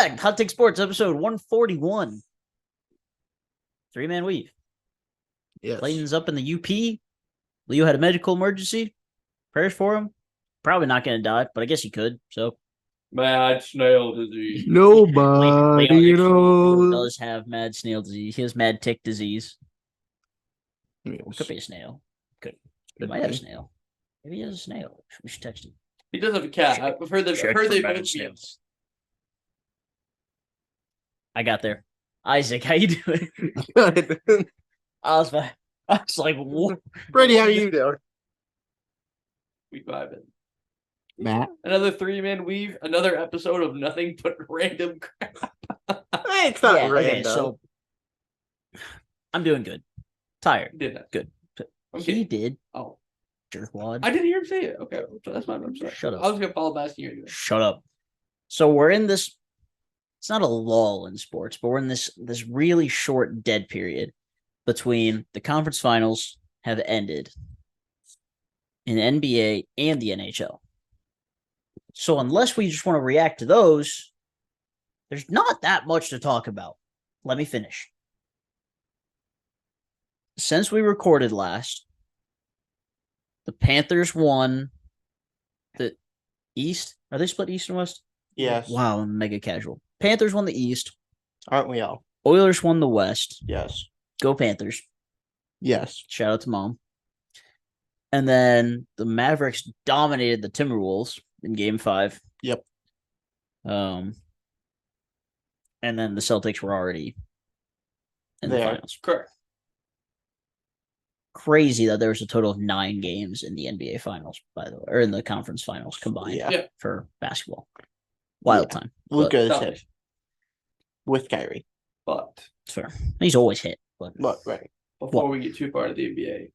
back. Hot Take Sports, episode 141. Three-man weave. Yes. Clayton's up in the UP. Leo had a medical emergency. Prayers for him. Probably not going to die, but I guess he could. So Mad snail disease. Nobody knows. does have mad snail disease. He has mad tick disease. Yes. Could be a snail. Could. He Could might have a be. snail. Maybe he has a snail. We should text him. He does have a cat. I've heard that. Check I've heard for they mad both snails. I got there. Isaac, how you doing? Good. I was like, what? Brady, how you doing? Week 5. Matt? Another 3-man weave. Another episode of nothing but random crap. It's not Yeah, okay, random. so I'm doing good. Tired. Did that. Good. Okay. He did. Oh, Jerkwad. I didn't hear him say it. Okay, so that's fine. I'm sorry. Shut up. I was gonna follow past you anyway. Shut up. So we're in this. It's not a lull in sports, but we're in this really short dead period between the conference finals have ended in the NBA and the NHL. So unless we just want to react to those, there's not that much to talk about. Let me finish. Since we recorded last, the Panthers won the East. Are they split East and West? Yes. Wow, I'm mega casual. Panthers won the East. Aren't we all? Oilers won the West. Yes. Go Panthers. Yes. Shout out to Mom. And then the Mavericks dominated the Timberwolves in Game 5. Yep. And then the Celtics were already in the There. finals. Correct. Crazy that there was a total of 9 games in the NBA finals, by the way, or in the conference finals combined Yeah. Yeah. for basketball. Wild time. Luka is But- hit with Kyrie. But It's fair. He's always hit, but But right. before we get too far into the NBA,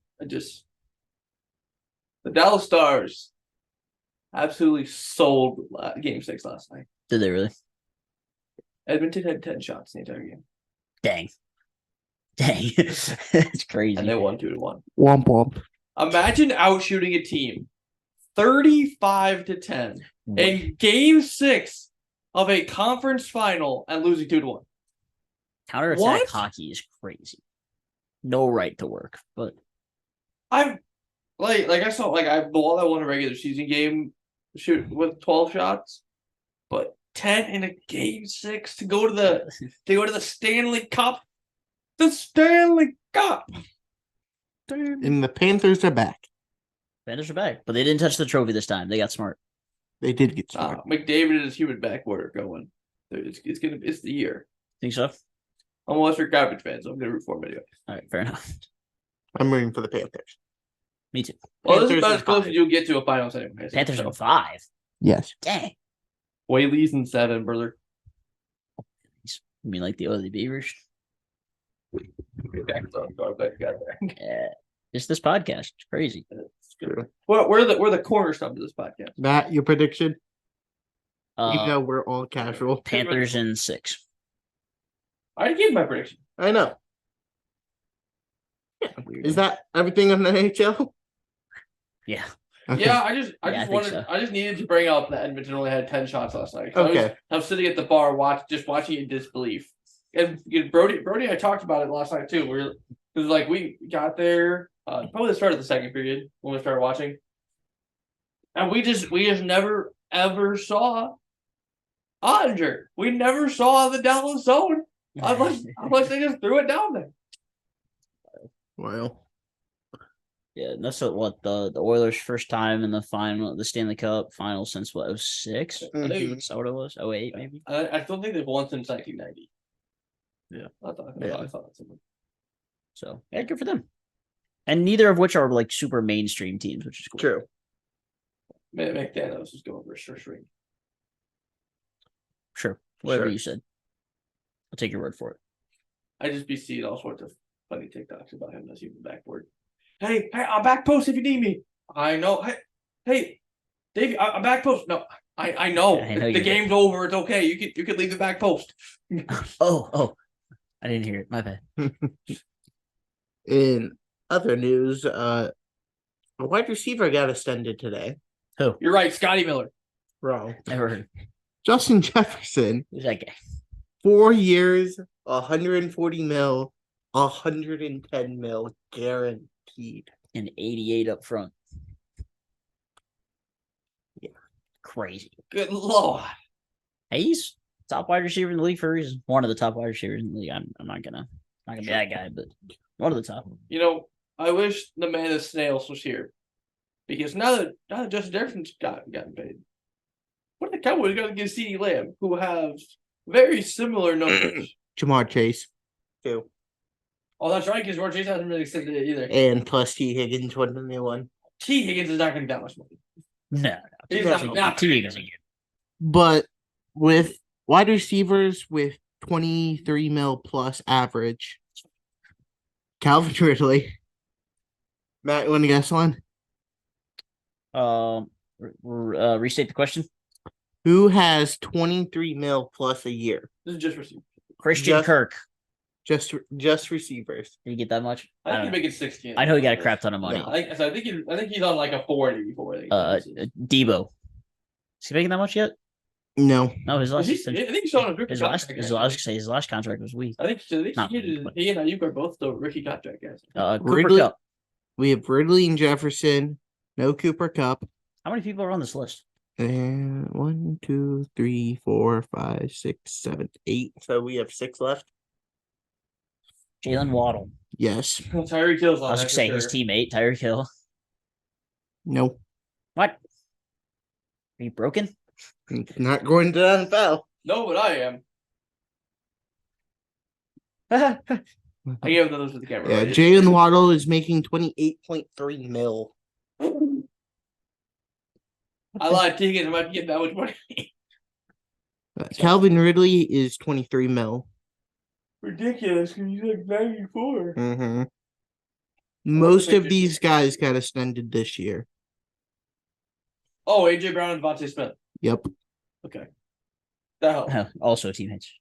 the Dallas Stars absolutely sold Game 6 last night. did they really? Edmonton had 10 shots in the entire game, Dang. It's crazy. and they won 2-1. Womp womp. Imagine outshooting a team 35-10 in Game 6 of a conference final and losing 2-1. Counterattack What? hockey is crazy. No right to work, but I won a regular season game shoot with 12 shots, but 10 in a Game 6 to go to the Stanley Cup. The Stanley Cup. And the Panthers are back. Panthers are back. But they didn't touch the trophy this time. They got smart. They did get smart. McDavid and his human backboard are going. It's the year. Think so? I'm a Western Garbage fan, so I'm gonna root for him anyway. All right, fair enough. I'm rooting for the Panthers. Me too. Well, this is Panthers about in as close 5. as you'll get to a finals anyway. Panthers so. in 5. Yes. Dang. Whaley's in 7, brother. You mean like the Oily Beavers? Yeah. Just this podcast. It's crazy. Well, we're the cornerstone of this podcast. Matt, your prediction? Even though Uh, we're all casual. Panthers in 6. I already gave my prediction. I know. Weird. Is that everything on the NHL? Yeah. Okay. Yeah, I just I think so. I just needed to bring up that Edmonton only had 10 shots last night. Okay. I was sitting at the bar watching it in disbelief. And Brody and I talked about it last night too. It was like we got there probably the start of the second period when we started watching. And we just never ever saw Ottinger. We never saw the Dallas zone unless they just threw it down there. Well, Yeah, that's what the Oilers' first time in the final, the Stanley Cup final since what, 06? mhm. Is that what it was? 08 maybe? I don't think they've won since 1990. Yeah. I thought that's something. So yeah, good for them. And neither of which are like super mainstream teams, which is cool. True. McDaniels is going for a first ring. Sure. Whatever Sure. you said. I'll take your word for it. I just be seeing all sorts of funny TikToks about him that's even backboard. Hey, I'll back post if you need me. I know. Hey, Dave, I'm back post. No, I know. Yeah, I know the you game's over. It's okay. You can leave the back post. Oh. I didn't hear it. My bad. In other news, a wide receiver got extended today. Who? You're right, Scotty Miller. Wrong. Never heard. Justin Jefferson, Who's that guy? 4 years, 140 mil, 110 mil guaranteed. And 88 up front. Yeah. Crazy. Good lord. Hey, he's top wide receiver in the league for a reason. One of the top wide receivers in the league. I'm not gonna be that guy, but one of the top. You know, I wish the man of snails was here. Because now that Justin Jefferson's gotten paid, what are the Cowboys got to give CeeDee Lamb, who have very similar numbers? Jamar Chase, 2. Oh, that's right, because George Chase hasn't really accepted it either. And plus T. Higgins, 121. T. Higgins is not going to get that much money. No. He's not T again. But with wide receivers with 23 mil plus average, Calvin Ridley. Matt, you want to guess one? Restate the question. Who has 23 mil plus a year? This is just receivers. Christian Kirk. Just receivers. Did he get that much? I think don't he's know. making 16. I know he got a crap ton of money. No. I think he's on like a 40 before. Debo. Is he making that much yet? No. No, his last. I think he's on a rookie His contract. last contract was weak. I think Not he weak, but- and Ayuk are both the rookie contract guys. Cooper Ridley- Cup. We have Ridley and Jefferson. No Cooper Cup. How many people are on this list? And 1, 2, 3, 4, 5, 6, 7, 8. So we have 6 left. Jalen Waddle. Yes. Well, Tyreek Hill's on I was there gonna for say sure. his teammate Tyreek Hill. No. What? Are you broken? Not going to the NFL. No, but I am. I gave those to the camera. Yeah, right? Jalen Waddle is making 28.3 mil. I lied. T. Higgins might be getting that much money. Calvin Ridley is 23 mil. Ridiculous, because he's like 94. Mm-hmm. Most of these guys got extended this year. Oh, AJ Brown and Devontae Smith. Yep. Okay. That helps. Also teammates.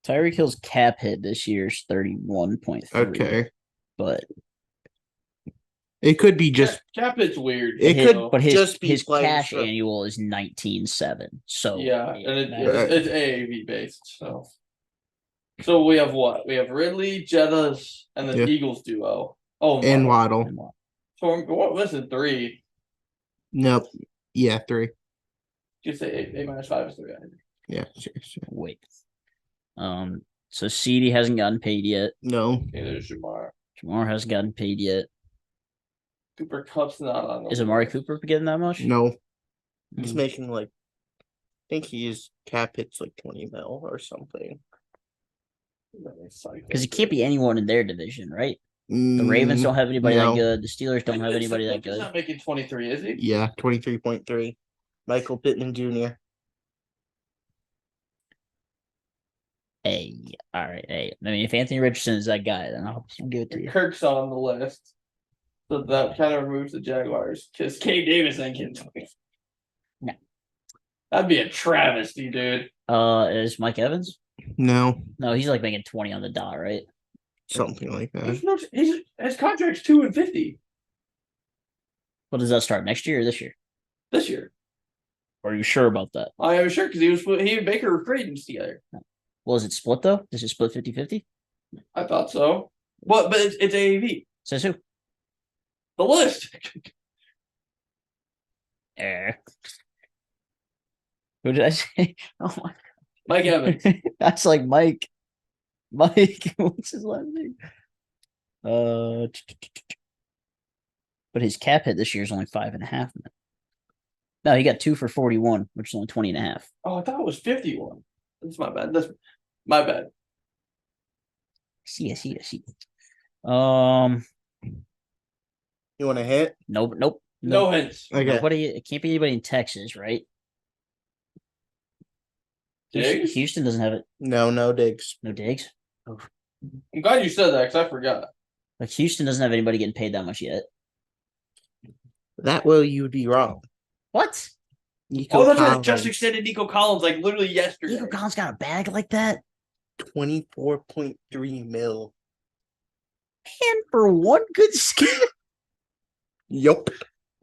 Tyreek Hill's cap hit this year is 31.3. Okay. But It could be just Cap hit's weird. It you could- know? but his just be his playing cash for- annual is 19.7. So Yeah, and that- it's AAV based. So we have what? We have Ridley, Jettas, and the Yeah. Eagles duo. Oh, and Waddle. Waddle. So what was it? 3. Nope. Yeah, 3. You say A minus 5 is 3. I think. Yeah. Sure. wait. So CD hasn't gotten paid yet. No. Neither is Jamar. Jamar hasn't gotten paid yet. Cooper Cup's not on. Is Amari Cooper getting that much? No. He's Hmm. making like, I think his cap hits like 20 mil or something. Because it can't be anyone in their division, right? The Ravens don't have anybody no. that good. The Steelers don't have anybody that He's good. not making 23, is he? Yeah, 23.3. Michael Pittman Jr. Hey, all right. Hey, I mean, if Anthony Richardson is that guy, then I'll give it to you. Kirk's on the list. So that kind of removes the Jaguars. Because K. Davis ain't getting 20. No. That'd be a travesty, dude. Is Mike Evans? No, No, he's like making 20 on the dot, right? something like that. There's no, his contract's 2 and 50 What does that start next year or this year? this year. Are you sure about that? I am sure because he and Baker were free agents together. Well, is it split though? Does it split 50-50? I thought so. But it's AAV. Says who? The list. Who did I say? Oh my Mike Evans. That's like Mike. Mike, what's his last name? But his cap hit this year is only 5.5. No, he got 2 for 41, which is only 20.5. Oh, I thought it was 51. That's my bad. That's my bad. You want a hit? Nope. No hints. Okay. Nobody. It can't be anybody in Texas, right? Diggs? Houston doesn't have it. No digs. No digs. I'm glad you said that because I forgot. Like Houston doesn't have anybody getting paid that much yet. That way you'd be wrong. What? Nico That's right. Collins, Just extended Nico Collins like literally yesterday. Nico Collins got a bag like that? 24.3 mil. And for one good scheme. Yup.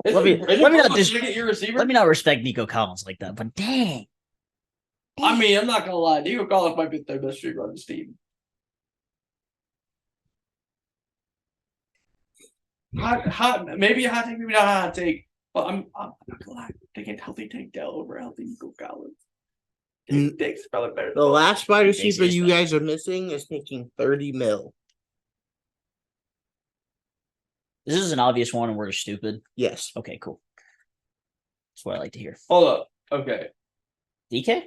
Let me not just get your receiver. let me not respect Nico Collins like that, but dang. I mean, I'm not gonna lie. Nico Collins might be their best receiver on this team. Maybe a hot take, maybe not a hot take. But I'm not gonna lie. Taking healthy Tank Dell over healthy Nico Collins. Dick's probably better. The last wide Diggs receiver is you better. guys are missing is making 30 mil. This is an obvious one, and we're stupid. Yes. Okay, cool. That's what I like to hear. Hold up. Okay. DK?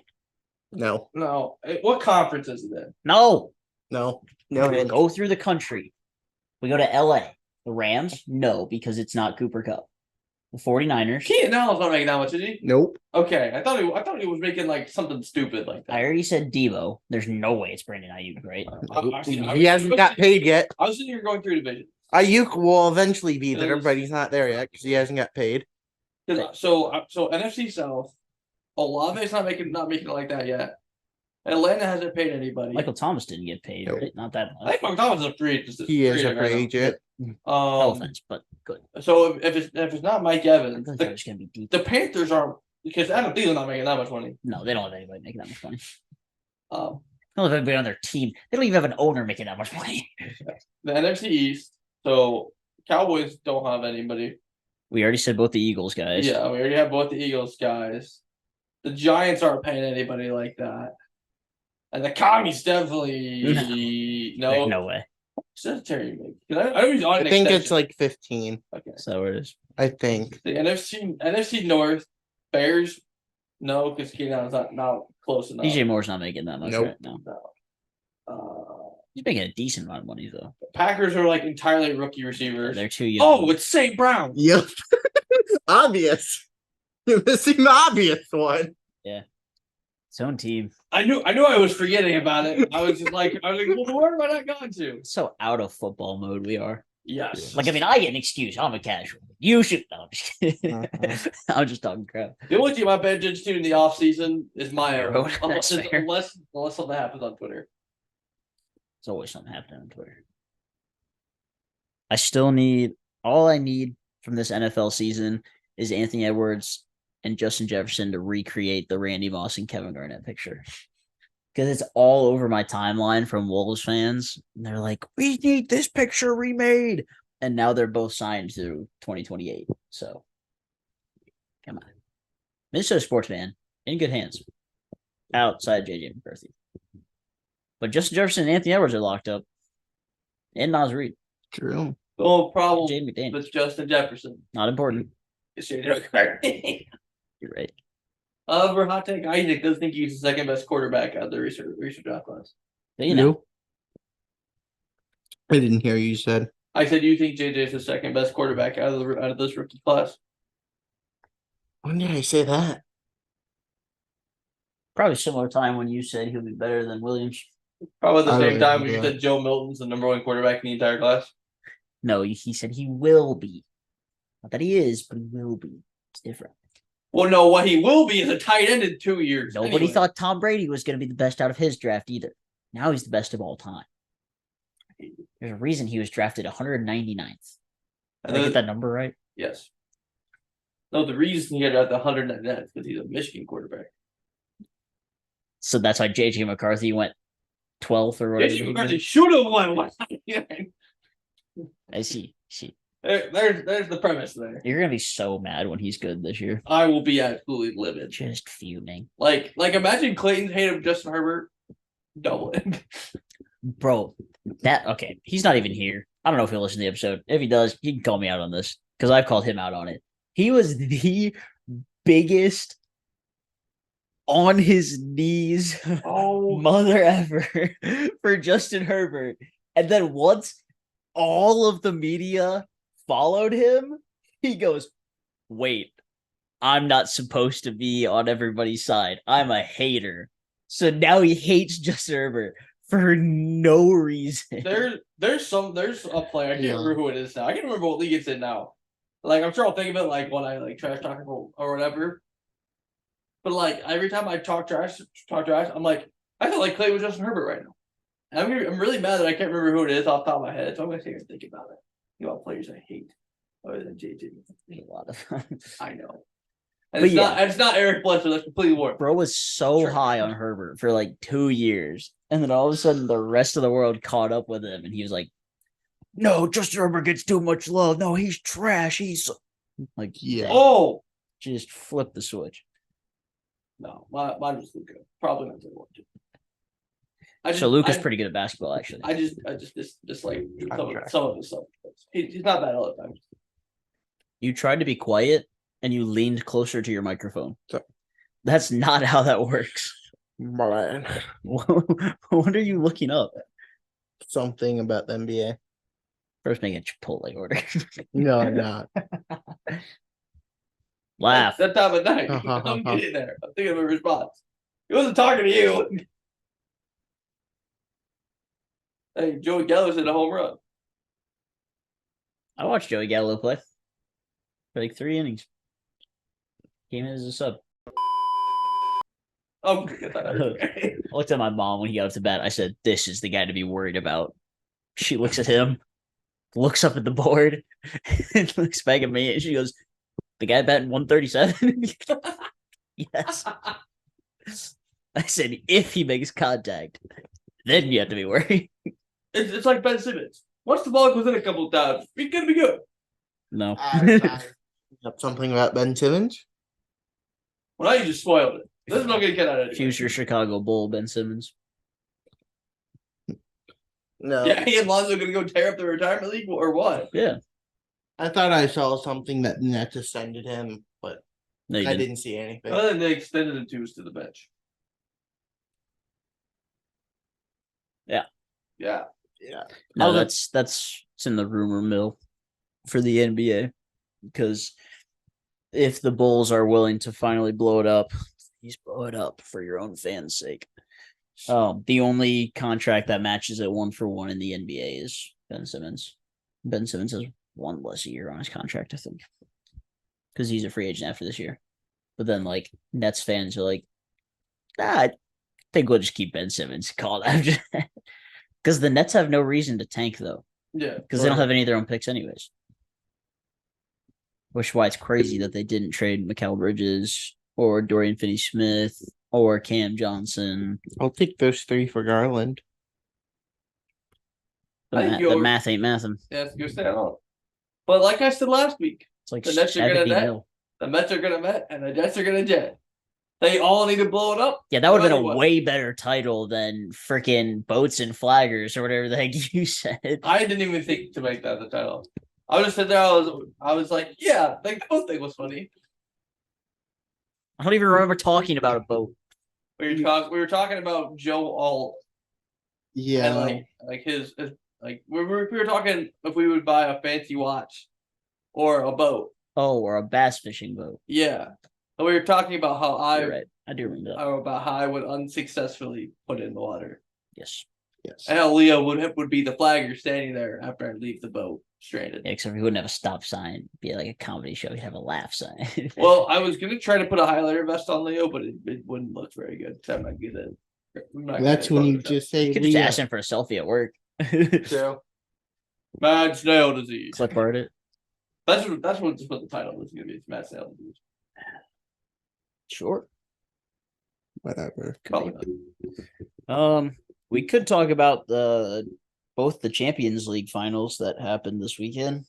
No. No. What conference is it in? No. No. We No. go through the country. We go to LA. The Rams? No, because it's not Cooper Cup. The 49ers. Keaton Allen's not making that much, is he? Nope. Okay. I thought he was making like something stupid like that. I already said Devo. There's no way it's Brandon Ayuk, right? He hasn't got paid yet. I was sitting here going through division. Ayuk will eventually be there, Because- but he's not there yet because he hasn't got paid. So NFC South, Olave's not making it like that yet. Atlanta hasn't paid anybody. Michael Thomas didn't get paid, Nope. right? Not that I much. think Michael Thomas is a free agent. He is a free agent. No Um, offense, but good. so if it's not Mike I Evans, feel like that was going to be deep. the Panthers aren't because Adam Thielen's not making that much money. No, they don't have anybody making that much money. Um, They don't have anybody on their team. They don't even have an owner making that much money. the NFC East. So Cowboys don't have anybody. We already said both the Eagles guys. Yeah, we already have both the Eagles guys. The Giants aren't paying anybody like that. And the Commies definitely There's no way. Says Terry Meg. I don't use I think it's like 15. okay. So it is. I think. The NFC North Bears. No, because Keenan Allen's not close enough. DJ Moore's not making that much Nope. right now. No. He's making a decent amount of money though. Packers are like entirely rookie receivers. They're too young. Oh, it's St. Brown. Yep. Obvious. You're missing the obvious one. His own team. I knew I was forgetting about it. I was like, well, where am I not going to? So out of football mode we are. Yes. Like, I mean, I get an excuse. I'm a casual. You should. No, I'm just kidding. I'm just talking crap. The only team I pay attention to in the offseason is my own. Road. Unless That's fair. something happens on Twitter. There's always something happening on Twitter. I still need all I need from this NFL season is Anthony Edwards and Justin Jefferson to recreate the Randy Moss and Kevin Garnett picture. Because it's all over my timeline from Wolves fans. And they're like, we need this picture remade. And now they're both signed through 2028. So, come on. Minnesota sports fan, in good hands. Outside JJ McCarthy. But Justin Jefferson and Anthony Edwards are locked up. And Nas Reed. True. The only problem Jaden McDaniels. with Justin Jefferson Not important. is JJ McCarthy. You're right. However, hot take, Isaac does think he's the second best quarterback out of the recent draft class. But you know, I didn't hear you said. I said you think JJ is the second best quarterback out of this rookie class. When did I say that? probably similar time when you said he'll be better than Williams. Probably the I same don't time when you remember said Joe Milton's the number one quarterback in the entire class. No, he said he will be. Not that he is, but he will be. It's different. Well, no, what he will be is a tight end in 2 years. Nobody anyway. thought Tom Brady was going to be the best out of his draft either. Now he's the best of all time. There's a reason he was drafted 199th. Did And I then- get that number right? Yes. No, the reason he got at the 199th is because he's a Michigan quarterback. So that's why JJ McCarthy went 12th or whatever. JJ he McCarthy did. should have won 199. I see. There's the premise there. You're going to be so mad when he's good this year. I will be absolutely livid. Just fuming. Like imagine Clayton's hate of Justin Herbert double it. Bro, okay. He's not even here. I don't know if he'll listen to the episode. If he does, he can call me out on this because I've called him out on it. He was the biggest on his knees mother ever for Justin Herbert. And then once all of the media followed him, he goes, wait, I'm not supposed to be on everybody's side. I'm a hater. So now he hates Justin Herbert for no reason. There's a player, I can't Yeah. remember who it is now. I can't remember what league it's in now. Like I'm sure I'll think of it like when I like trash talk or whatever. But like every time I talk trash, I'm like, I feel like Clay was Justin Herbert right now. And I'm really mad that I can't remember who it is off the top of my head, so I'm gonna sit here and think about it. You know, players I hate. other than JJ. There's a lot of I know. But And it's yeah. not. It's not Eric Bledsoe. That's completely warped. Bro was so Sure. high on Herbert for like 2 years, and then all of a sudden the rest of the world caught up with him, and he was like, "No, Justin Herbert gets too much love. No, he's trash. He's like, Yeah. Oh just flip the switch." no, mine was Luka. Probably not the one. So Luka's pretty good at basketball, actually. I just dislike some of his stuff. He's not bad all the time. You tried to be quiet, and you leaned closer to your microphone. So- That's not how that works. Man. What are you looking up? Something about the NBA. First, make a Chipotle order. No, I'm not. Laugh. That time of night. I'm getting there. I'm thinking of a response. He wasn't talking to you. Hey, Joey Gallo's hit a home run. I watched Joey Gallo play for like 3 innings. Came in as a sub. Oh, get that out. I looked at my mom when he got up to bat. I said, "This is the guy to be worried about." She looks at him, looks up at the board, and looks back at me, and she goes, "The guy batting 137?" Yes. I said, "If he makes contact, then you have to be worried." It's like Ben Simmons. Once the ball goes in a couple of times, he's gonna be good. No. Something about Ben Simmons? Well, now you just spoiled it. This is not gonna get out of it. Future Chicago Bull Ben Simmons. No. Yeah, he and Lonzo gonna go tear up the retirement league or what? Yeah. I thought I saw something that Nets ascended him, but No, you I didn't. didn't see anything. Well, then they extended him to the bench. Yeah. Yeah. Yeah. No, Other- that's it's in the rumor mill for the NBA because if the Bulls are willing to finally blow it up, please blow it up for your own fans' sake. The only contract that matches it 1-for-1 in the NBA is Ben Simmons. Ben Simmons has 1 less year on his contract, I think, because he's a free agent after this year. But then, like, Nets fans are like, I think we'll just keep Ben Simmons. Call it after that. Because the Nets have no reason to tank, though, Yeah. because they don't have any of their own picks anyways. Which is why it's crazy that they didn't trade Mikal Bridges or Dorian Finney-Smith or Cam Johnson. I'll take those 3 for Garland. The math ain't mathing. Yeah, that's a good say. I don't know. But like I said last week, It's like the Nets are gonna 70 net. mil. The Mets are gonna Met, and the Jets are gonna Jet. They all need to blow it up. Yeah, that would have been a Otherwise- way better title than freaking Boats and Flaggers or whatever the heck you said. I didn't even think to make that the title. I was just sitting there. I was like, yeah, the boat thing was funny. I don't even remember talking about a boat. We were talking about Joe Alt Yeah. and like his like we were talking if we would buy a fancy watch or a boat. Oh, or a bass fishing boat. Yeah, and we were talking about how You're right. I do remember that. about how I would unsuccessfully put it in the water, Yes. Yes. and how Leo would be the flagger standing there after I leave the boat stranded. Yeah, except we wouldn't have a stop sign. It'd be like a comedy show. We'd have a laugh sign. Well, I was gonna try to put a highlighter vest on Leo, but it wouldn't look very good. So I'm not good at. That's when you just say you could just Leo. ask him for a selfie at work. True. Mad snail disease. Clip art it. That's what the title is gonna be. It's mad snail disease. Sure. Whatever. Probably not. We could talk about both the Champions League finals that happened this weekend,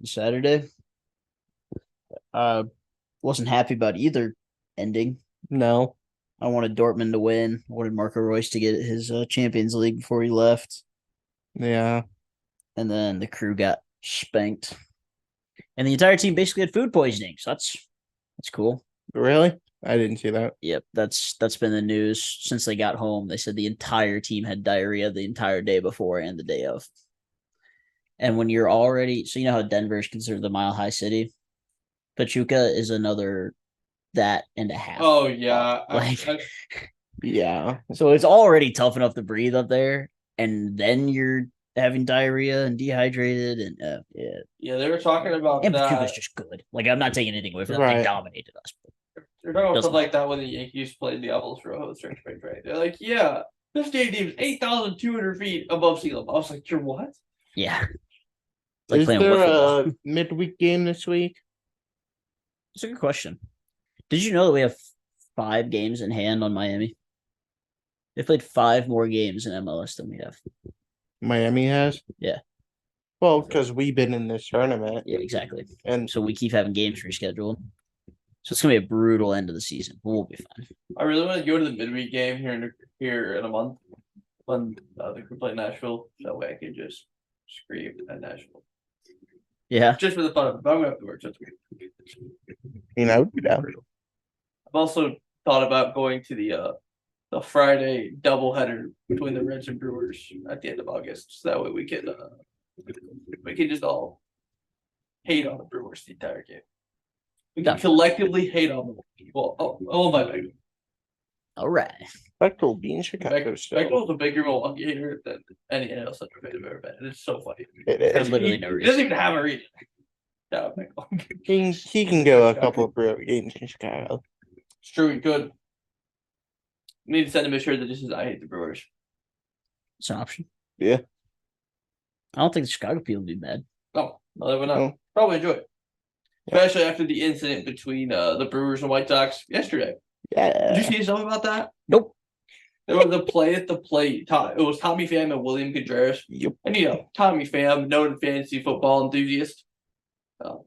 Saturday. Wasn't happy about either ending. No. I wanted Dortmund to win. I wanted Marco Reus to get his Champions League before he left, Yeah. and then the crew got spanked, and the entire team basically had food poisoning. So that's cool. Really? I didn't see that. Yep, that's been the news since they got home. They said the entire team had diarrhea the entire day before and the day of. And when you're already, so you know how Denver is considered the Mile High City, Pachuca is another that and a half. Oh yeah. Yeah. So it's already tough enough to breathe up there, and then you're having diarrhea and dehydrated, and Yeah, they were talking about and that. Pachuca's just good. Like, I'm not taking anything away from them. Right. They dominated us. They're talking about Doesn't stuff like that when the Yankees played the Devils for a host stretch, right? They're like, yeah, this stadium is 8,200 feet above sea level. I was like, you're what? Yeah, like Is playing there football. a midweek game this week? It's a good question. Did you know that we have 5 games in hand on Miami? They played 5 more games in MLS than we have. Miami has? Yeah. Well, because we've been in this tournament. Yeah, exactly. And So we keep having games rescheduled. So it's gonna be a brutal end of the season. But we'll be fine. I really want to go to the midweek game here in a month when they can play Nashville. That way I can just scream at Nashville Yeah. just for the fun of it. But I'm gonna have to work this week. you know, yeah. I've also thought about going to the Friday doubleheader between the Reds and Brewers at the end of August. So that way we can just all hate on the Brewers the entire game. We can collectively hate on them. Well, oh my bad. All right. Spectral be in Chicago still. Spectacle's a bigger Milwaukee hater than any NL Central fan I've ever been. And it's so funny. It There's is. literally no He reason. doesn't even have a reason. Shout out, Michael. He can go a couple of Brewer games in Chicago. It's true, he could. We need to send him a shirt that just says I hate the Brewers. It's an option. Yeah. Oh, I don't think the Chicago people would be mad. No, they would not. No. Probably enjoy it. Especially after the incident between the Brewers and White Sox yesterday. Yeah. Did you see something about that? Nope. There was a play at the plate. It was Tommy Pham and William Contreras. Yep. And Tommy Pham, noted fantasy football enthusiast,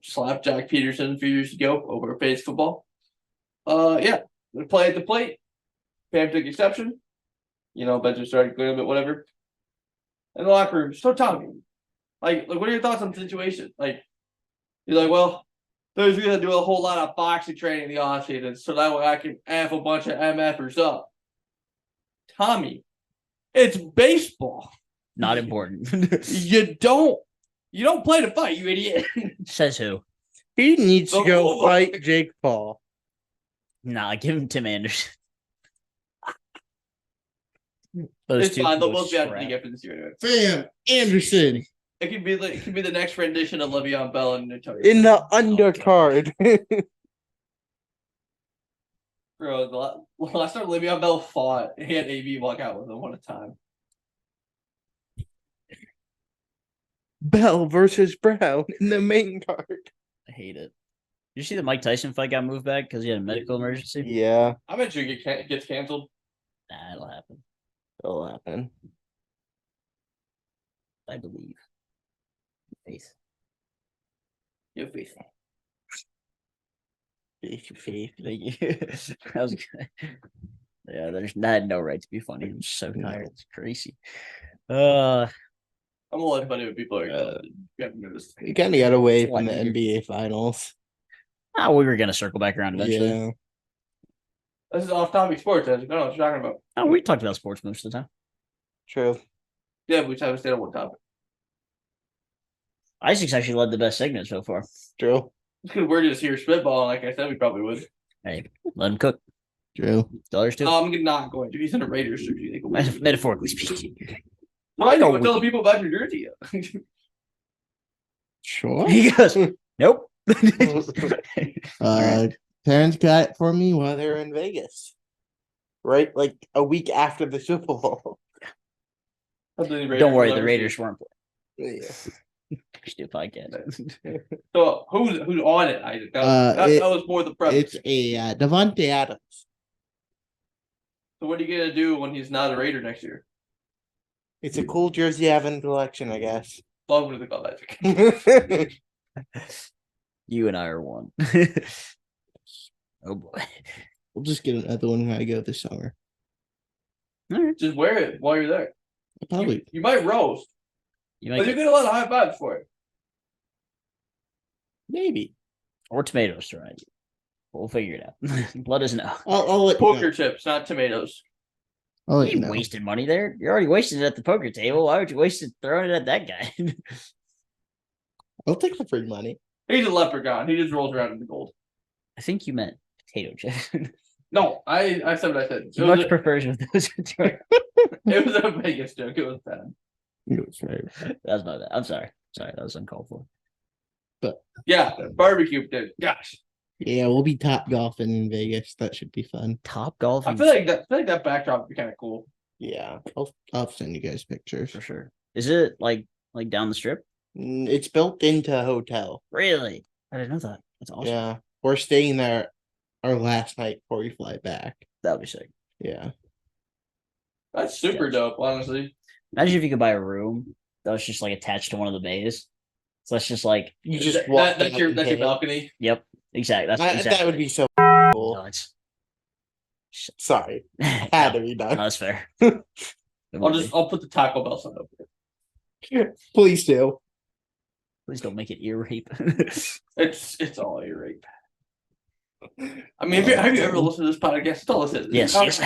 slapped Jack Peterson a few years ago over fantasy football. The play at the plate. Pham took exception. Benjamin started clearing a bit, whatever. In the locker room, so Tommy, like, what are your thoughts on the situation? Like, you're like, well, there's gonna do a whole lot of boxing training in the offseason, so that way I can F a bunch of MFers up. Tommy, it's baseball. Not important. You don't play to fight, you idiot. Says who? He needs to go fight Jake Paul. Nah, give him Tim Anderson. Those It's two fine. They'll go both be out of the scrap. league after this year anyway. Fam Anderson It could be the next rendition of Le'Veon Bell and Notorious. in the undercard. Bro, the last time Le'Veon Bell fought, he had AB walk out with him one at a time. Bell versus Brown in the main card. I hate it. Did you see the Mike Tyson fight got moved back because he had a medical emergency? Yeah, I bet you it gets canceled. Nah, it'll happen. that'll happen. I believe. Faith. You face. Faith. Thank you. That was good. Yeah, I had no right to be funny. I'm so tired. It's crazy. I'm only funny when people are exhausted. You haven't noticed. You kind of got away It's from the like- NBA finals. We were gonna circle back around eventually. Yeah. This is off topic sports. I don't know what you're talking about. Oh, we talked about sports most of the time. True. Yeah, we just haven't stayed on one topic. Isaac's actually led the best segment so far. True. Because we're just here spitballing, like I said, we probably would. Hey, let him cook. True. Dollars too. I'm not going to. He's in a Raiders jersey. Metaphorically speaking. I know. Tell the people about your jersey. Sure. He goes, nope. Parents got it for me while they were in Vegas. Right? Like a week after the Super Bowl. Don't worry, the Raiders weren't Yeah. Stupid podcast. So who's on it? Isaac? That was more the premise. It's a Devontae Adams. So what are you gonna do when he's not a Raider next year? It's a cool jersey to have in collection, I guess. Long way to go, Isaac. You and I are one. Oh boy. We'll just get another one when I go this summer. All right. Just wear it while you're there. Probably. You might roast, You but might you get, get a lot of high fives for it. Maybe. or tomatoes thrown at you. We'll figure it out. Let us know. I'll let you Poker know. chips, not tomatoes. I'll let You you know. wasted money there. You're already wasted it at the poker table. Why would you waste it throwing it at that guy? I'll take the free money. He's a leprechaun. He just rolls around in the gold. I think you meant potato chips. No, I said what I said. It He was, much prefers with those. it was a Vegas joke. It was bad. That's right. That's not that. I'm sorry. Sorry, that was uncalled for. Yeah, barbecue, dude. Gosh, Yeah, we'll be top golfing in Vegas. That should be fun. Top golf. I feel like that backdrop would be kind of cool. Yeah, I'll send you guys pictures. for sure. Is it like down the strip? It's built into a hotel. Really? I didn't know that. That's awesome. Yeah. We're staying there our last night before we fly back. That would be sick. Yeah. That's super dope, honestly. Imagine if you could buy a room that was just like attached to one of the bays. So that's just like You just walk that's out your and that's your hit it. balcony. yep, exactly. That's exactly That would be so cool. nuts. Sorry. No, Had to be no, done. that's fair. It would be. I'll put the Taco Bell sign up there. Please do. Please don't make it ear rape. It's all your rape. I mean, have you ever listened to this podcast? It's all it is. Yes, yes.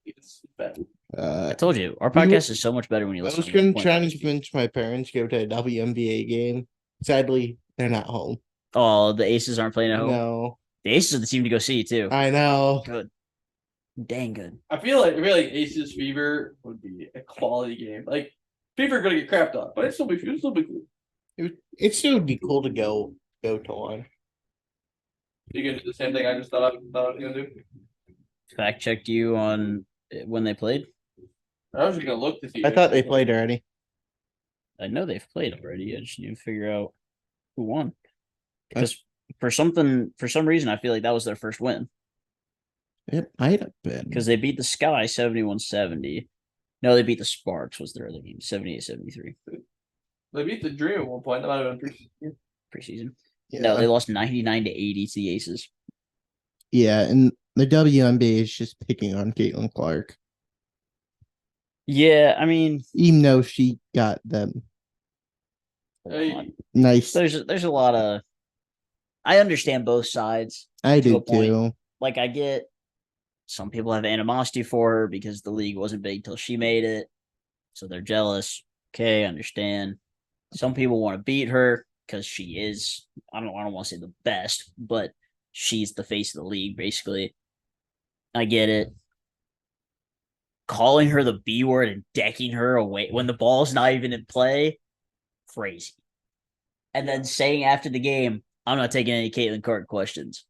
It's bad. I told you, our podcast is so much better when you I listen. was to going the to try and point. convince my parents to go to a WNBA game. Sadly, they're not home. Oh, the Aces aren't playing at home. No. The Aces are the team to go see too. I know. Good, dang good. I feel like Aces Fever would be a quality game. Like Fever are gonna get crapped on, but it'd still be cool. It still would be cool to go to one. You gonna do the same thing I just thought I was gonna do? Fact checked you on when they played. I was just gonna look to see. I thought they played already. I know they've played already. I just need to figure out who won. Because for some reason, I feel like that was their first win. It might have been. Because they beat the Sky 71-70. No, they beat the Sparks was their other game, 78-73. They beat the Dream at one point. That might have been Preseason. Yeah. No, they lost 99-80 to the Aces. Yeah, and the WNBA is just picking on Caitlin Clark. Yeah, I mean, Even though she got them Hey. nice. there's a lot of. I understand both sides. I to do a point. too. Like I get some people have animosity for her because the league wasn't big till she made it, so they're jealous. Okay, I understand. Some people want to beat her because she is. I don't want to say the best, but she's the face of the league, basically. I get it. Calling her the B word and decking her away when the ball's not even in play, crazy. And then saying after the game, I'm not taking any Caitlin Clark questions.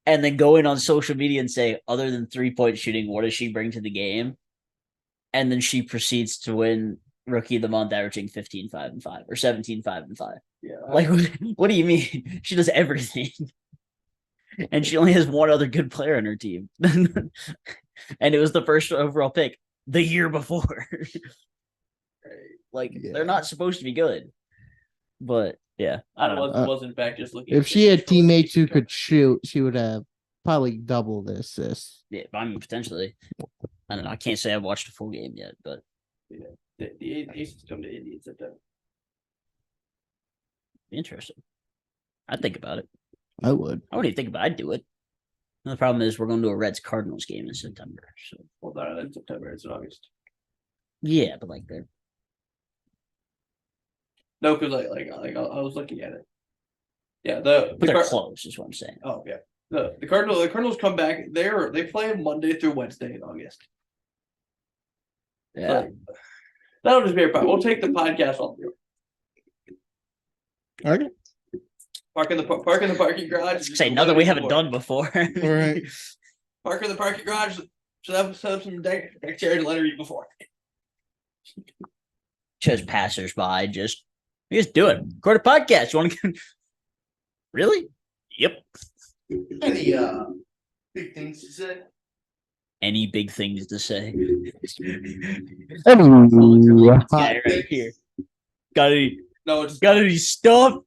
And then going on social media and say, other than 3-point shooting, what does she bring to the game? And then she proceeds to win Rookie of the Month, averaging 15-5-5 or 17-5-5. Yeah. Like, what do you mean? She does everything. And she only has one other good player on her team. And it was the first overall pick the year before. Like, they're not supposed to be good. But yeah, I don't know. Was in fact just looking. If she had teammates who could shoot, she would have probably double the assists. Yeah, I mean, potentially. I don't know. I can't say I've watched a full game yet, but The Aces come to Indy in September. interesting. I'd think about it. I would. I wouldn't even think about it. I'd do it. And the problem is we're going to a Reds Cardinals game in September. So Well, not in September. It's in August. yeah, but like they're No, because I was looking at it. Yeah, the they're close, is what I'm saying. Oh yeah, the Cardinals come back. They play Monday through Wednesday in August. Yeah. So, that'll just be our part. We'll take the podcast on through. Okay. Park in the parking garage. Say nothing we haven't done before. All right. Park in the parking garage. Set up some deck chairs and let her eat before. Just passersby, just we just do it. Record a podcast. You want to? Really? Yep. Any big things to say? Any big things to say? Anyway, Guy right here. Got any? No, it's Got any stuff?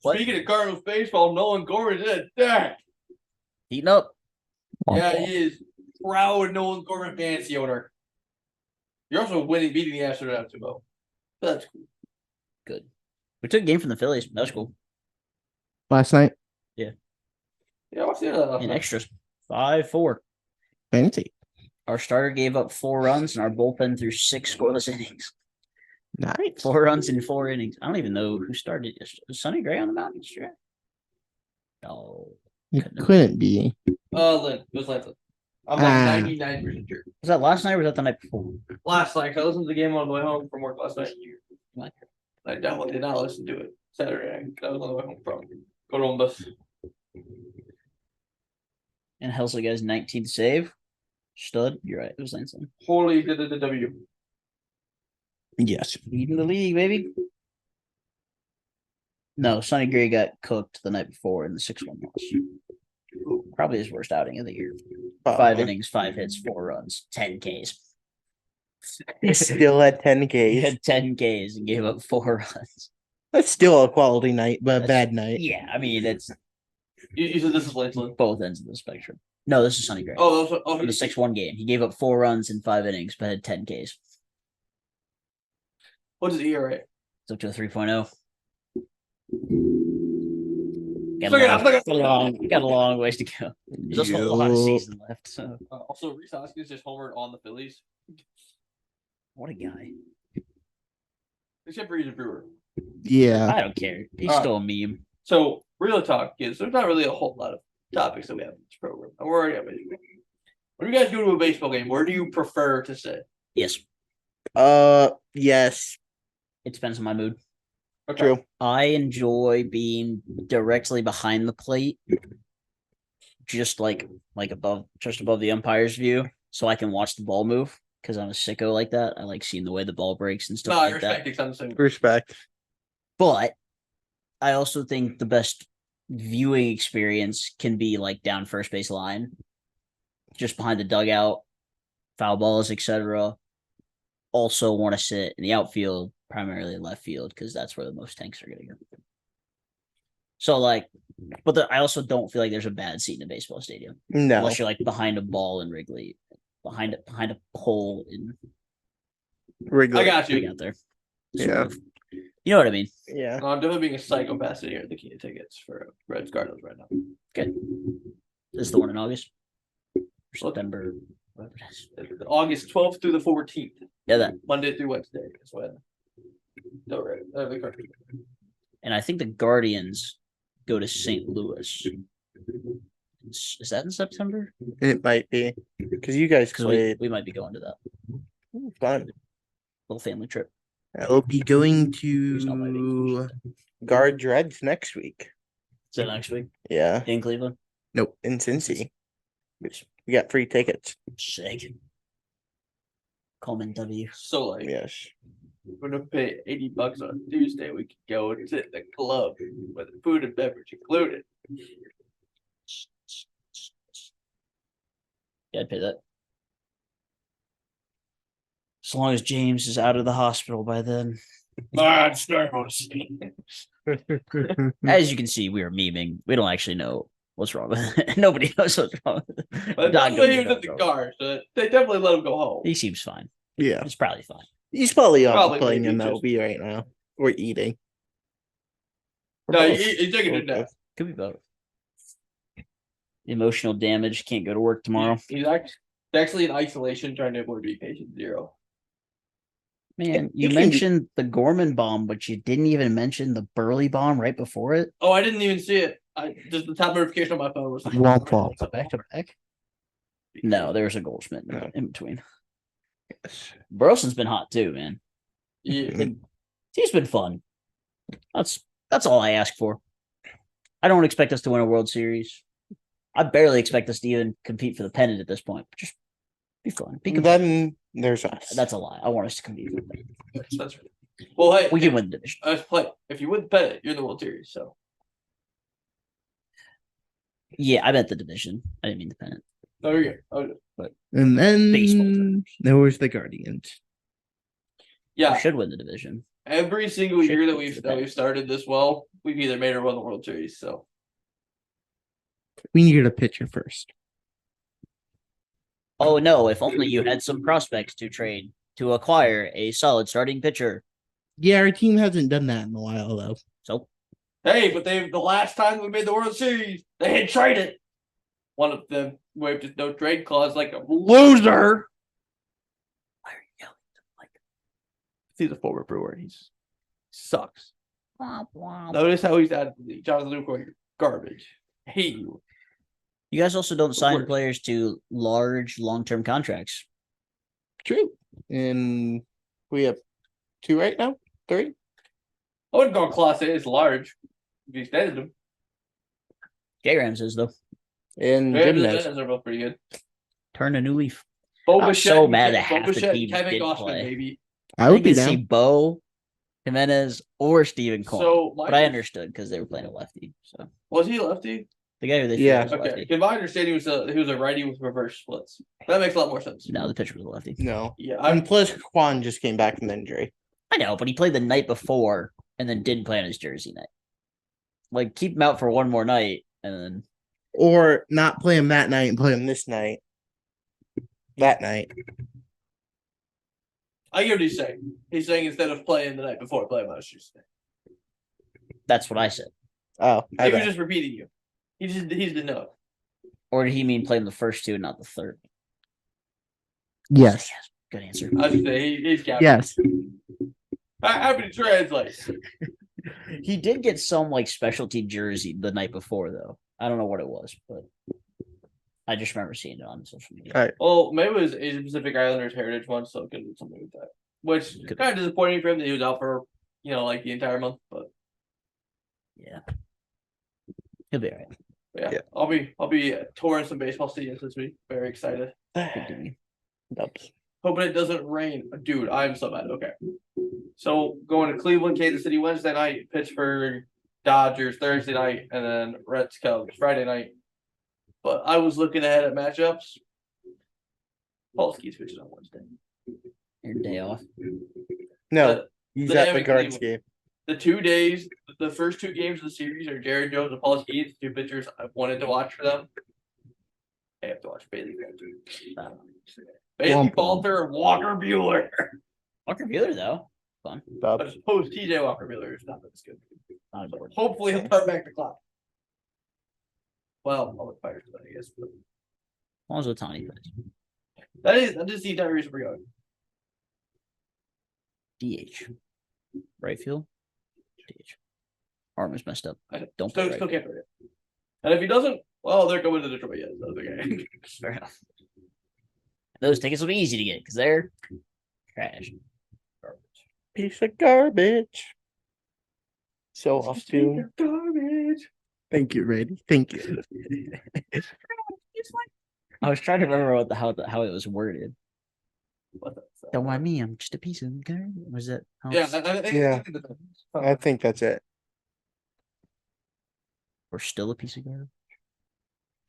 What? Speaking of Cardinals baseball, Nolan Gorman's in a deck. Heating up. Yeah, he is proud Nolan Gorman fantasy owner. You're also beating the Astros 2-0. That's cool. Good. We took a game from the Phillies. That was cool. last night. Yeah, what's the other In extras. 5-4. Fancy. Our starter gave up 4 runs, and our bullpen threw 6 scoreless innings. Nice. 4 runs in 4 innings. I don't even know who started yesterday. Was Sonny Gray on the mound yesterday? No. It couldn't be. Lynn. It was Lynn. I'm like 99% sure. Was that last night or was that the night before? Last night, I listened to the game on the way home from work last night. I did not listen to it Saturday night. I was on the way home from Columbus. And Helsley guy's 19th save. Stud. You're right. It was Lansing. Holy did the W. Yes. Leading the league, baby. No, Sonny Gray got cooked the night before in the 6-1 loss. Probably his worst outing of the year. 5 innings, 5 hits, 4 runs, 10 Ks. He still had 10 He Ks. had 10 Ks and gave up 4 runs. That's still a quality night, but a That's- bad night. Yeah, I mean, it's You said this is Lance. both ends of the spectrum. No, this is Sonny Gray. Oh, that's what, In the 6-1 game. He gave up 4 runs in 5 innings, but had 10 Ks. what's his ERA? It's up to a 3.0. Got a long ways to go. There's also a lot of season left. So Also, Rhys Hoskins just homered on the Phillies. what a guy. Except for he's a Brewer. Yeah. I don't care. He's Alright. still a meme. So, real talk is there's not really a whole lot of topics that we have in this program. And we're already at baseball. When you guys go to a baseball game, where do you prefer to sit? Yes, Yes. it depends on my mood. Okay. True. I enjoy being directly behind the plate, just like above, just above the umpire's view, so I can watch the ball move. Because I'm a sicko like that. I like seeing the way the ball breaks and stuff No, I like respect that. it. 'Cause I'm the same. Respect. But I also think the best viewing experience can be like down first base line, just behind the dugout, foul balls, etc. Also want to sit in the outfield, primarily left field, because that's where the most tanks are going to go. So like, but I also don't feel like there's a bad seat in a baseball stadium No. unless you're like behind a ball in Wrigley, behind a pole in Wrigley. I got right you. out there. Yeah. Sort of. You know what I mean? Yeah. No, I'm definitely being a psychopath sitting here at the key tickets for Reds Cardinals right now. Okay. This is the one in August, or September, whatever it is. August 12th through the 14th. Yeah, that. Monday through Wednesday is when. No, right. The Cardinals. And I think the Guardians go to St. Louis. Is that in September? It might be. Because you guys Because played. we might be going to that Fun. little family trip. I'll be going Here's not my to vacation. guard Reds next week. Is that next week Yeah. in Cleveland? Nope. In Cincy. We got free tickets. Sick. Coleman W. So like, Yes. we're gonna pay $80 on Tuesday. We could go and sit in the club with food and beverage included. Yeah, I'd pay that. As long as James is out of the hospital by then. As you can see, we are memeing. We don't actually know what's wrong with it. Nobody knows what's wrong with it. But Doc that's why knows he was what's at the wrong. car, so they definitely let him go home. He seems fine. Yeah. It's probably fine. He's probably on Probably playing maybe just- MLB right now. Or eating. Or No, both. he's taking a nap. Could be both. Emotional damage. Can't go to work tomorrow. He's actually in isolation trying to avoid being patient zero. Man, you can- mentioned the Gorman bomb, but you didn't even mention the Burley bomb right before it. Oh, I didn't even see it. I just the top notification on my phone was like, Womp womp. So back to back. No, there's a Goldschmidt No. in between. Yes. Burleson's been hot too, man. yeah. He's been fun. That's all I ask for. I don't expect us to win a World Series. I barely expect us to even compete for the pennant at this point. Just be fun. Be competitive. Then there's us. That's a lie. I want us to compete for the pennant. That's right. Well, hey, We can win the division. let's play. If you win the pennant, you're in the World Series. So Yeah, I meant the division. I didn't mean the pennant. no, you're good. Oh, And Baseball then terms. there was the Guardians. yeah. We should win the division. Every single Should year that be we've the that we've started this well, we've either made or won the World Series. So We needed a pitcher first. Oh no, if only you had some prospects to trade to acquire a solid starting pitcher. Yeah, our team hasn't done that in a while though. So hey, but the last time we made the World Series, they had traded. One of them waived his no trade clause like a loser. why are you yelling like He's a former Brewer. He sucks. womp womp? Notice how he's out of the league. Jonathan Lucroy, you're garbage. I hate you. You guys also don't sign worst. players to large long-term contracts. True. And we have 2 right now? 3? I wouldn't call Class A as large if you extended them. J Rams is though. And Maybe the Gymnast. Jets are both pretty good. Turn a new leaf. Bo I'm Bichette, so mad that half the Bichette, teams Kevin didn't Gossman, play. maybe. I would didn't be get to see down. Bo, Jimenez, or Steven Cohen. So but I understood because they were playing a lefty. So Was he lefty? the guy who they Yeah. threw was a Okay. lefty. In my understanding, he was a righty with reverse splits. That makes a lot more sense. No, the pitcher was a lefty. No. Yeah, And plus, Quan just came back from injury. I know, but he played the night before and then didn't play on his jersey night. Like keep him out for one more night and then Or not play him that night and play him this night. That night. I get what he's saying. He's saying instead of playing the night before, play him on his Tuesday. that's what I said. Oh, I He was bet. just repeating you. He didn't know. Or did he mean play him the first two and not the third? Yes. Good answer. I was gonna say he's captain. Yes. Happy to translate. He did get some like specialty jersey the night before though. I don't know what it was, but I just remember seeing it on social media. All right. Well, maybe it was Asian Pacific Islanders Heritage one, so it could be something with that. Which kind of disappointing for him that he was out for like the entire month, but Yeah. He'll be all right. yeah. I'll be touring some baseball stadiums this week. Very excited. Good to me. Dubs. Hoping it doesn't rain. Dude, I'm so mad. Okay. So going to Cleveland, Kansas City Wednesday night, Pittsburgh, Dodgers Thursday night, and then Reds Cubs Friday night. But I was looking ahead at matchups. Polsky's pitching on Wednesday. Your day off. No, he's the at damn the Guards Cleveland. game. The 2 days, the first 2 games of the series are Jared Jones and Paul Skeens, 2 pitchers I've wanted to watch for them. I have to watch Bailey Falter. Bailey Falter and Walker Bueller. Walker Bueller though. Fun. I Dubs. suppose TJ Walker Bueller is not as good. Not important. Hopefully he'll turn back the clock. Well, I'll look fire for that, I guess. But As long as Otani plays. that is the entire reason we're going. DH. Right field. DH. Arm is messed up. I Don't still, play right still field. can't do it. And if he doesn't, well, they're going to Detroit. Yeah, that's okay. Fair enough. Those tickets will be easy to get because they're trash. Piece of garbage. So off tune. Garbage. Thank you, Randy. Thank you. I was trying to remember what how it was worded. What the fuck? Don't mind me, I'm just a piece of garbage. Was that? how Yeah, it's- Yeah. I think that's it. We're still a piece of garbage.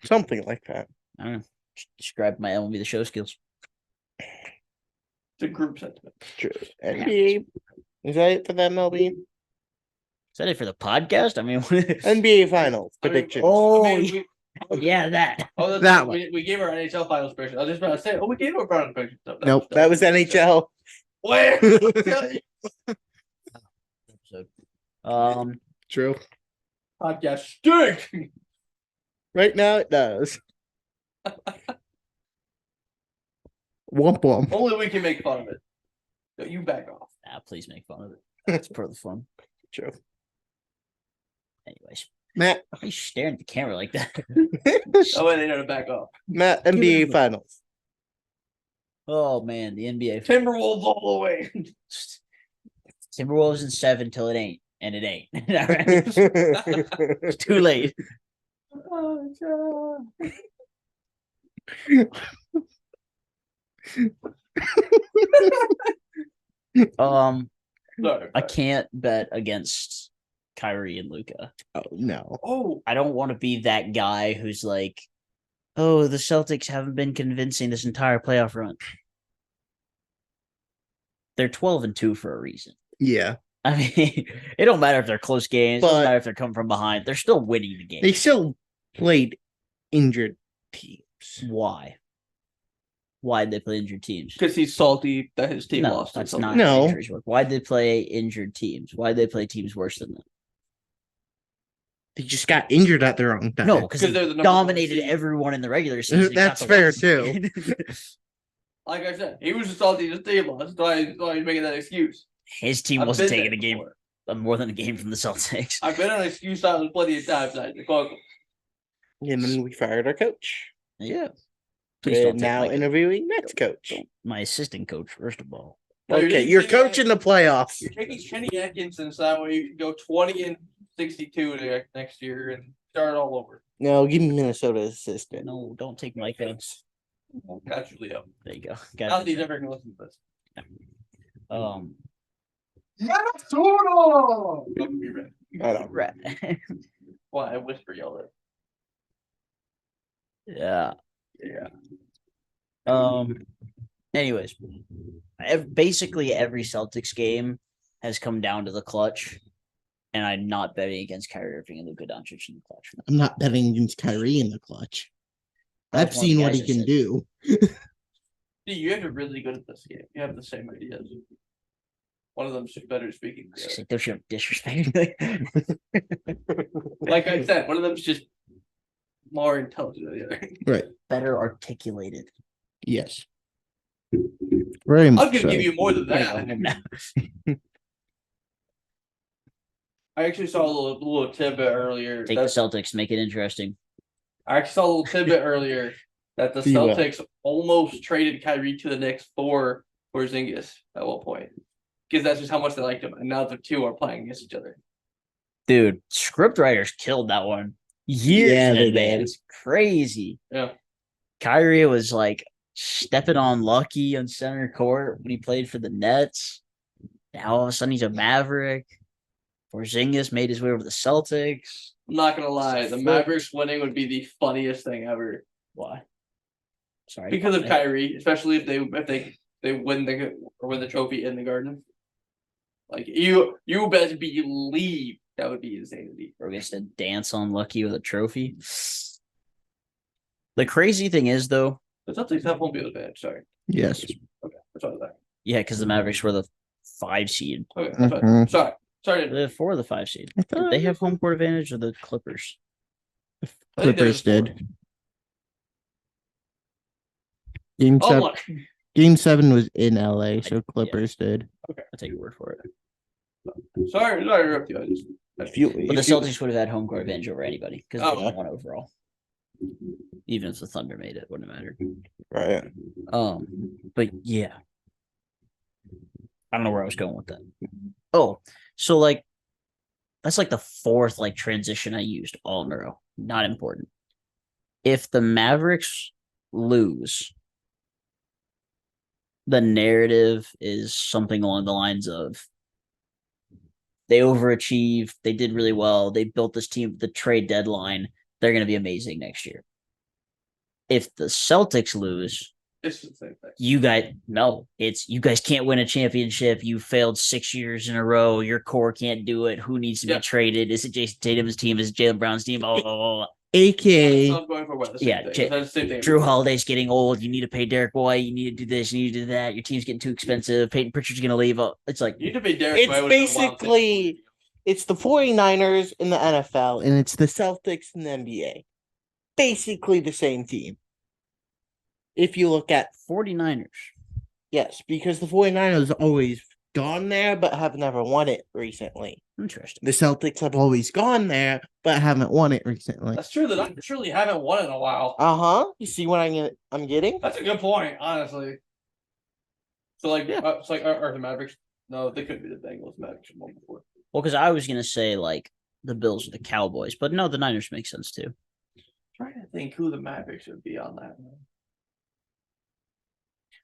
Something like that. I don't know. Just describe my MLB The Show skills. It's a group sentiment. True. NBA. Is that it for the MLB? Is that it for the podcast? I mean, NBA Finals I mean, predictions. oh I mean, yeah, that. that's That right. We gave our NHL finals prediction. I was just about to say, we gave our finals prediction. Nope, that was NHL. Where? Episode. True. Podcast stink. Right now it does. Womp womp. Only we can make fun of it. So you back off. Please make fun of it. It's part of the fun. True. Anyways, Matt. why are you staring at the camera like that? Oh, wait, they know to back off. Matt, NBA Finals. Oh man, the NBA. Timberwolves all the way. Timberwolves in 7 till it ain't, and it ain't. All right? It's too late. Oh, God. Sorry, I can't bet against Kyrie and Luca. Oh no. Oh, I don't want to be that guy who's like, oh, the Celtics haven't been convincing this entire playoff run. They're 12-2 for a reason. Yeah. I mean, it don't matter if they're close games. It But- doesn't matter if they're coming from behind. They're still winning the game. They still played injured teams. Why? Why'd they play injured teams? because he's salty that his team No, lost. that's or not something. how No. injuries work. Why'd they play injured teams? Why'd they play teams worse than them? They just got injured at their own time. No, because Because they they're the number one dominated seed. everyone in the regular season. except That's the fair, one too. seed. Like I said, he was just salty his team lost. That's why he's making that excuse. His team I've wasn't been taking there a game before. more than a game from the Celtics. I've been on excuse island plenty of times. And then we fired our coach. Yeah. And now interviewing next coach. my assistant coach, first of all. Okay, you're coaching the playoffs. You're taking Kenny Atkinson so that way you can go 20-62 next year and start all over. No, give me Minnesota's assistant. No, don't take Mike Evans. That's Leo. There you go. Not that he's ever going to listen to this. Right. Well, I whisper yell it. Yeah. Yeah. Anyways, basically every Celtics game has come down to the clutch, and I'm not betting against Kyrie Irving and Luka Doncic in the clutch. I'm not betting against Kyrie in the clutch. That I've was one of the seen what guys he I can said. do. See, you guys are really good at this game. You have the same ideas. One of them's better speaking. It's like, don't you disrespect me? Like I said, one of them's just more intelligent than the other. Right. Better articulated. Yes. Very much. I'm gonna give you more than Gotta go that. home now. I actually saw a little tidbit earlier. Take the Celtics, make it interesting. I actually saw a little tidbit earlier that the See what? Celtics almost traded Kyrie to the Knicks for Porzingis at one point. Because that's just how much they liked him. And now the two are playing against each other. Dude, script writers killed that one. Years Yeah, in they advance. Crazy. Yeah. Kyrie was like stepping on Lucky on center court when he played for the Nets. Now all of a sudden he's a Maverick. Porzingis made his way over to the Celtics. I'm not gonna lie, the Mavericks winning would be the funniest thing ever. Why? Sorry. Because of Kyrie, especially if they win the trophy in the Garden. Like you best believe that would be insanity. We're going to dance on Lucky with a trophy. The crazy thing is, though, The Celtics have home field advantage. Sorry. Yes. Okay, that's all that. yeah, because the Mavericks were the 5 seed. Okay, that's fine. Mhm. Sorry. The 4 of the 5 seed. Did they have home court advantage or the Clippers? Clippers did. Game Oh, seven. look. Game 7 was in LA, so Clippers did. Okay, I'll take your word for it. sorry to interrupt you. But the Celtics would have had home court advantage over anybody because they Oh. won overall. Even if the Thunder made it, wouldn't matter. Right. But yeah, I don't know where I was going with that. Oh, so like that's like the 4th like transition I used all in a row. Not important. If the Mavericks lose, the narrative is something along the lines of they overachieved, they did really well, they built this team the trade deadline, they're going to be amazing next year. If the Celtics lose, It's the same thing. you guys can't win a championship. You failed 6 years in a row. Your core can't do it. Who needs to be traded? Is it Jason Tatum's team? Is it Jaylen Brown's team? AKA, I'm going for what? The same Yeah, thing. That's the same thing. Drew Holiday's getting old. You need to pay Derek White. You need to do this. You need to do that. Your team's getting too expensive. Peyton Pritchard's going to leave. It's like You need to pay Derek White it's with a wild basically it's the 49ers in the NFL and it's the Celtics in the NBA. Basically the same team. If you look at 49ers. yes, because the 49ers always gone there but have never won it recently. Interesting. The Celtics have always gone there but haven't won it recently. That's true. That I truly haven't won in a while. You see what I'm getting? That's a good point, honestly. So like, Yeah. it's like are the Mavericks? No, they couldn't be the Bengals. Mavericks won before. Well, because I was going to say like the Bills or the Cowboys, but no, the Niners make sense too. Trying to think who the Mavericks would be on that one.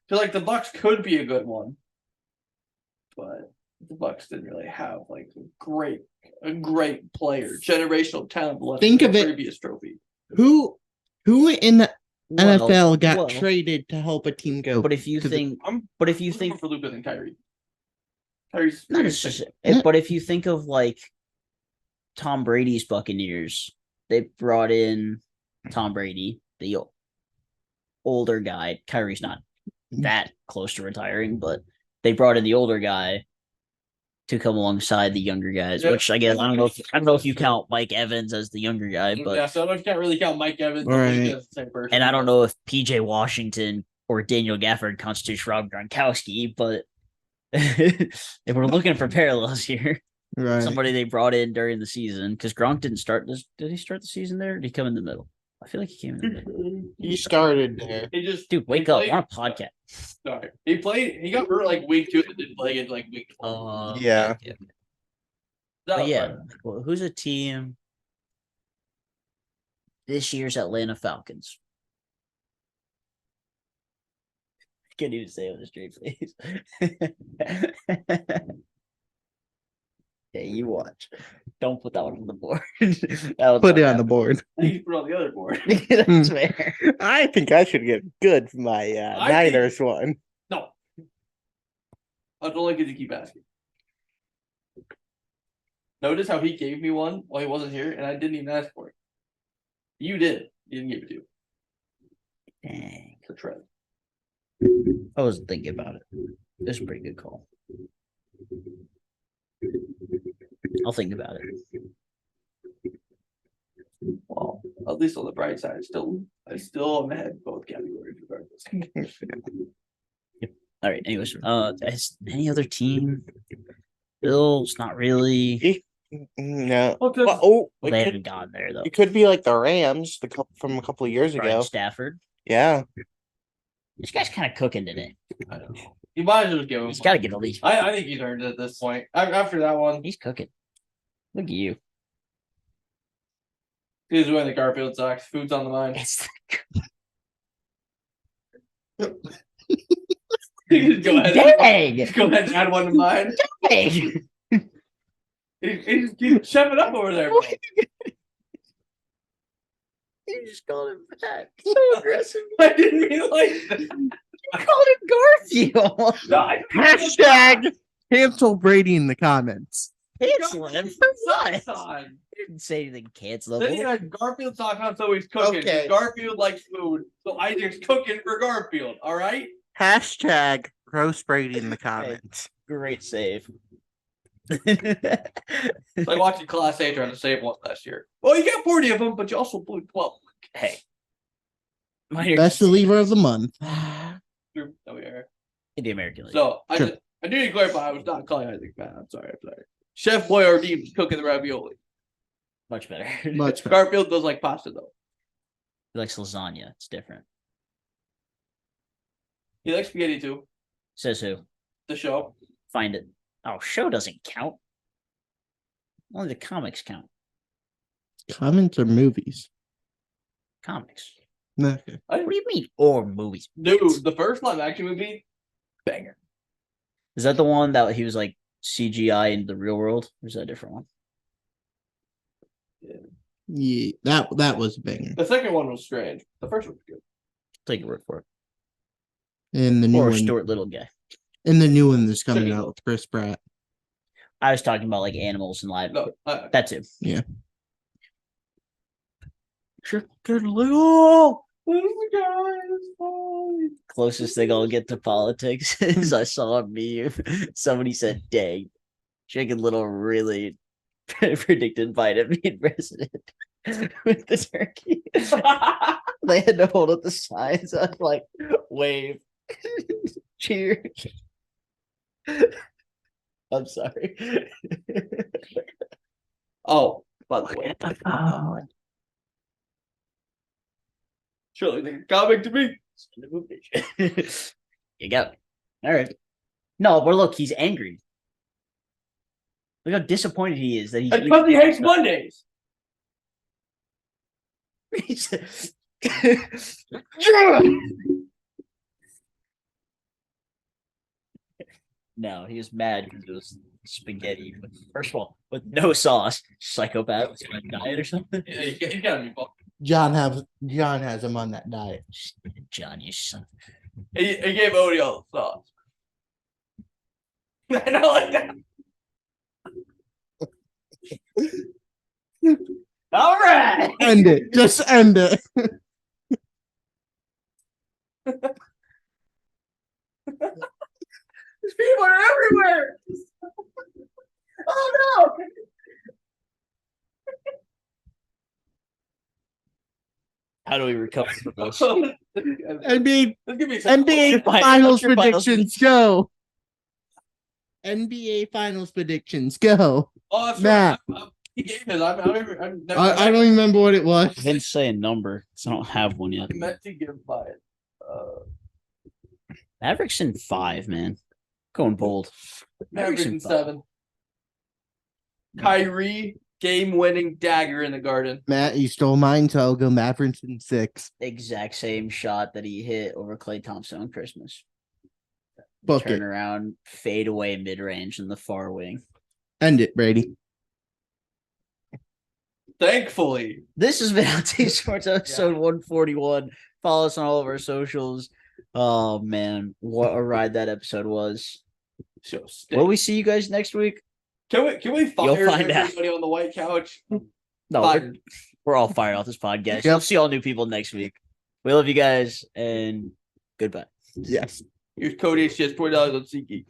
So like the Bucks could be a good one, but the Bucks didn't really have like a great player, generational talent left. Think in of the it. Previous trophy. Who in the NFL got well, traded to help a team go? But if you think, I'm think for Luka than Kyrie. Kyrie's not necessarily, but if you think of like Tom Brady's Buccaneers, they brought in Tom Brady, the older guy. Kyrie's not that close to retiring, but they brought in the older guy to come alongside the younger guys, which I guess I don't know if you count Mike Evans as the younger guy, but yeah, so I can't really count Mike Evans Right. as the same person. and I don't know if PJ Washington or Daniel Gafford constitutes Rob Gronkowski, but if we're looking for parallels here, Right. somebody they brought in during the season because Gronk didn't start this. Did he start the season there? Or did he come in the middle? I feel like he came in the middle. He started there. He just Dude, wake up! We're on a podcast. Sorry, he played. He got hurt like week 2 and didn't play again like week 12. Yeah. Okay. That But was yeah, fine. well, who's a team this year's Atlanta Falcons? Can't even say it with a straight face. Yeah, you watch. Don't put that one on the board. Put it on the board. I think you put it on the other board. That's fair. I think I should get good for my I think- Niners one. No. I don't like it to keep asking. Notice how he gave me one while he wasn't here, and I didn't even ask for it. You did. You didn't give it to. Dang. The trend. I wasn't thinking about it. It's a pretty good call. I'll think about it. Well, at least on the bright side, I still am ahead in both categories regardless. All right. Anyways, has any other team? Bills, not really. No. Okay. Well, They it, haven't could, gotten there though. it could be like the Rams, from a couple of years Brian ago. Stafford. Yeah. This guy's kind of cooking today. I don't know. You might as well give him. He's got to get at least. I think he's earned it at this point. After that one, He's cooking. Look at you. he's wearing the Garfield socks. Food's on the mind. It's Just go ahead. dang. Just go ahead and add one to mine. Dang. He just keeps shoving up over there. Bro. You just called him back. So aggressive. I didn't mean like that. You called him Garfield. No, I Hashtag cancel Brady in the comments. Cancel him for what? Socks on. You didn't say anything cancelable. Then he had Garfield socks on, so he's cooking. Okay. Garfield likes food, so Isaac's cooking for Garfield. All right. Hashtag roast Brady in the comments. Great save. It's like watching Class A trying to save one last year. Well, you got 40 of them, but you also blew 12. Hey. Minor Best reliever of the month. True. Oh, we are. in the American League. So Sure. I do need to clarify. I was not calling Isaac bad. I'm sorry. Chef Boyardee was cooking the ravioli. Much better. Much better. Garfield does like pasta though. He likes lasagna. It's different. He likes spaghetti too. Says who? The show. Find it. Oh, show doesn't count. Only the comics count. Comments or movies? Comics. Okay. What do you mean? Or movies? Dude, the first live action movie, banger. Is that the one that he was like CGI in the real world? Or is that a different one? Yeah, that was a banger. The second one was strange. The first one was good. Take your word for it. And the new Or one. Stuart Little guy. And the new one that's coming Second out with Chris Pratt. I was talking about like animals and live. No, That too. Yeah. Chicken Little. this guy is fine. Closest thing I'll get to politics is I saw a meme. Somebody said, dang, Chicken Little really predicted Biden being president with the turkey. They had to hold up the signs. I was like, wave. Cheers. I'm sorry. Oh, by the way, At the phone. surely they comic to me. You got it. All right. No, but look, he's angry. Look how disappointed he is that he's. Because he hates Mondays. No, he was mad because it was spaghetti. First of all, with no sauce, psychopath was on a diet or something. Yeah, you gotta be fucked. John has him on that diet. John, you son. He gave Odie all the sauce. I don't like that. All right. End it. Just end it. These people are everywhere. Oh no. How do we recover from this? NBA Let's give me some. NBA What's finals your finals predictions go. NBA finals predictions go. Oh, that's Matt. right. He gave his. I'm never, I don't remember what it was. I didn't say a number because I don't have one yet. I meant to give by it. Mavericks in 5, man. Going bold. Mavericks in five. 7. Kyrie game-winning dagger in the Garden. Matt, you stole mine, so I'll go Mavericks in 6. Exact same shot that he hit over Klay Thompson on Christmas. Book turn it. around, fade away mid range in the far wing. End it, Brady. Thankfully. This has been LT Sports episode 141. Follow us on all of our socials. Oh man, what a ride that episode was. So Will we see you guys next week? Can we You'll fire find out. everybody on the white couch? No, Fired. we're all fired off this podcast. Yep. You'll see all new people next week. We love you guys and goodbye. Yes. Here's code HTS $20 on SeatGeek.